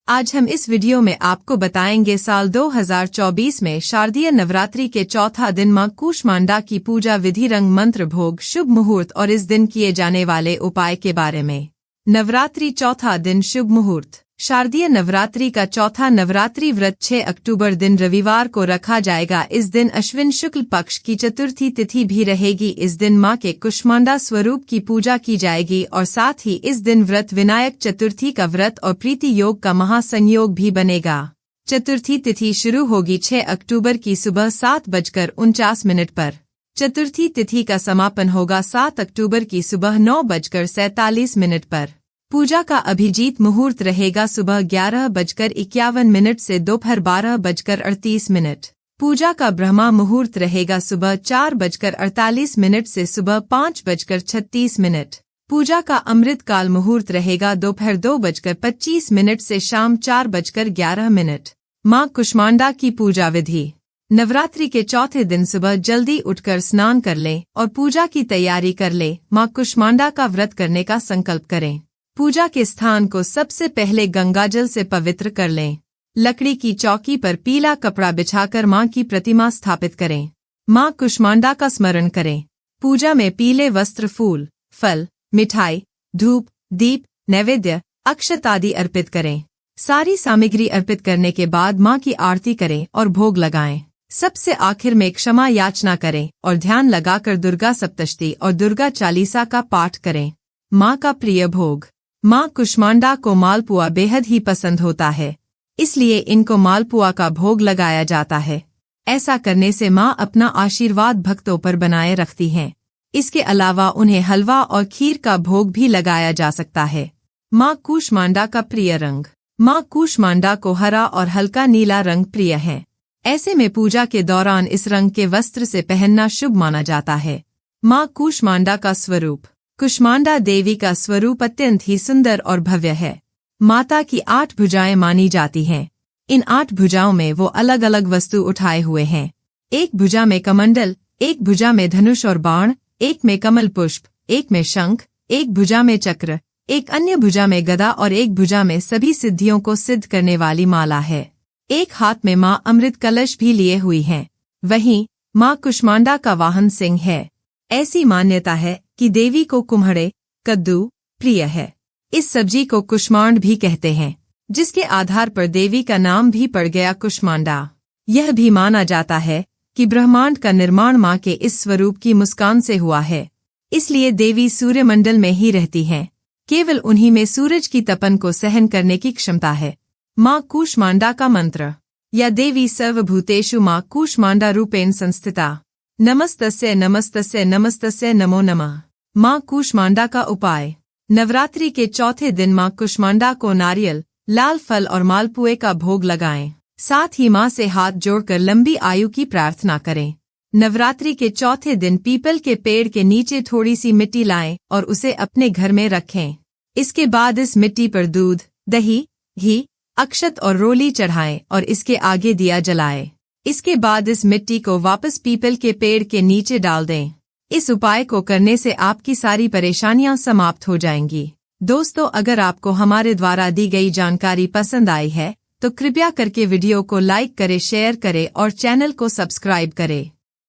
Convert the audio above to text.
आज हम इस वीडियो में आपको बताएंगे साल 2024 में शारदीय नवरात्रि के चौथा दिन मां कूष्मांडा की पूजा विधि, रंग, मंत्र, भोग, शुभ मुहूर्त और इस दिन किए जाने वाले उपाय के बारे में। नवरात्रि चौथा दिन, शुभ मुहूर्त। शारदीय नवरात्रि का चौथा नवरात्रि व्रत 6 अक्टूबर दिन रविवार को रखा जाएगा। इस दिन अश्विन शुक्ल पक्ष की चतुर्थी तिथि भी रहेगी। इस दिन मां के कूष्मांडा स्वरूप की पूजा की जाएगी और साथ ही इस दिन व्रत विनायक चतुर्थी का व्रत और प्रीति योग का महासंयोग भी बनेगा। चतुर्थी तिथि शुरू होगी 6 अक्टूबर की सुबह 7:49 पर। चतुर्थी तिथि का समापन होगा 7 अक्टूबर की सुबह 9:47 पर। पूजा का अभिजीत मुहूर्त रहेगा सुबह 11:51 से दोपहर 12:38। पूजा का ब्रह्मा मुहूर्त रहेगा सुबह 4:48 से सुबह 5:36। पूजा का अमृत काल मुहूर्त रहेगा दोपहर 2:25 से शाम 4:11। मां कूष्मांडा की पूजा विधि। नवरात्रि के चौथे दिन सुबह जल्दी उठकर स्नान कर लें और पूजा की तैयारी कर लें। मां कूष्मांडा का व्रत करने का संकल्प करें। पूजा के स्थान को सबसे पहले गंगाजल से पवित्र कर लें। लकड़ी की चौकी पर पीला कपड़ा बिछाकर मां की प्रतिमा स्थापित करें। मां कूष्मांडा का स्मरण करें। पूजा में पीले वस्त्र, फूल, फल, मिठाई, धूप, दीप, नैवेद्य, अक्षत आदि अर्पित करें। सारी सामग्री अर्पित करने के बाद मां की आरती करें और भोग लगाएं। सबसे आखिर में क्षमा याचना करें और ध्यान लगाकर दुर्गा सप्तशती और दुर्गा चालीसा का पाठ करें। मां का प्रिय भोग। मां कूष्मांडा को मालपुआ बेहद ही पसंद होता है, इसलिए इनको मालपुआ का भोग लगाया जाता है। ऐसा करने से मां अपना आशीर्वाद भक्तों पर बनाए रखती हैं। इसके अलावा उन्हें हलवा और खीर का भोग भी लगाया जा सकता है। मां कूष्मांडा का प्रिय रंग। मां कूष्मांडा को हरा और हल्का नीला रंग प्रिय है। ऐसे में पूजा के दौरान इस रंग के वस्त्र से पहनना शुभ माना जाता है। मां कूष्मांडा का स्वरूप। कूष्मांडा देवी का स्वरूप अत्यंत ही सुंदर और भव्य है। माता की 8 भुजाएं मानी जाती हैं। इन 8 भुजाओं में वो अलग अलग वस्तु उठाए हुए हैं। एक भुजा में कमंडल, एक भुजा में धनुष और बाण, एक में कमल पुष्प, एक में शंख, एक भुजा में चक्र, एक अन्य भुजा में गदा और एक भुजा में सभी सिद्धियों को सिद्ध करने वाली माला है। एक हाथ में मां अमृत कलश भी लिए हुई हैं। वहीं मां कूष्मांडा का वाहन सिंह है। ऐसी मान्यता है कि देवी को कुम्हड़े, कद्दू प्रिय है। इस सब्जी को कुष्मांड भी कहते हैं, जिसके आधार पर देवी का नाम भी पड़ गया कूष्मांडा। यह भी माना जाता है कि ब्रह्मांड का निर्माण मां के इस स्वरूप की मुस्कान से हुआ है, इसलिए देवी सूर्यमंडल में ही रहती हैं। केवल उन्हीं में सूरज की तपन को सहन करने की क्षमता है। मां कूष्मांडा का मंत्र। या देवी सर्वभूतेषु मां कूष्मांडा रूपेण संस्थिता। नमस्तस्यै नमस्तस्यै नमस्तस्यै नमो नमः। मां कूष्मांडा का उपाय। नवरात्रि के चौथे दिन मां कूष्मांडा को नारियल, लाल फल और मालपुए का भोग लगाएं। साथ ही मां से हाथ जोड़कर लंबी आयु की प्रार्थना करें। नवरात्रि के चौथे दिन पीपल के पेड़ के नीचे थोड़ी सी मिट्टी लाएं और उसे अपने घर में रखें। इसके बाद इस मिट्टी पर दूध, दही, घी, अक्षत और रोली चढ़ाएं और इसके आगे दिया जलाएं। इसके बाद इस मिट्टी को वापस पीपल के पेड़ के नीचे डाल दें। इस उपाय को करने से आपकी सारी परेशानियां समाप्त हो जाएंगी। दोस्तों, अगर आपको हमारे द्वारा दी गई जानकारी पसंद आई है तो कृपया करके वीडियो को लाइक करें, शेयर करें और चैनल को सब्सक्राइब करें।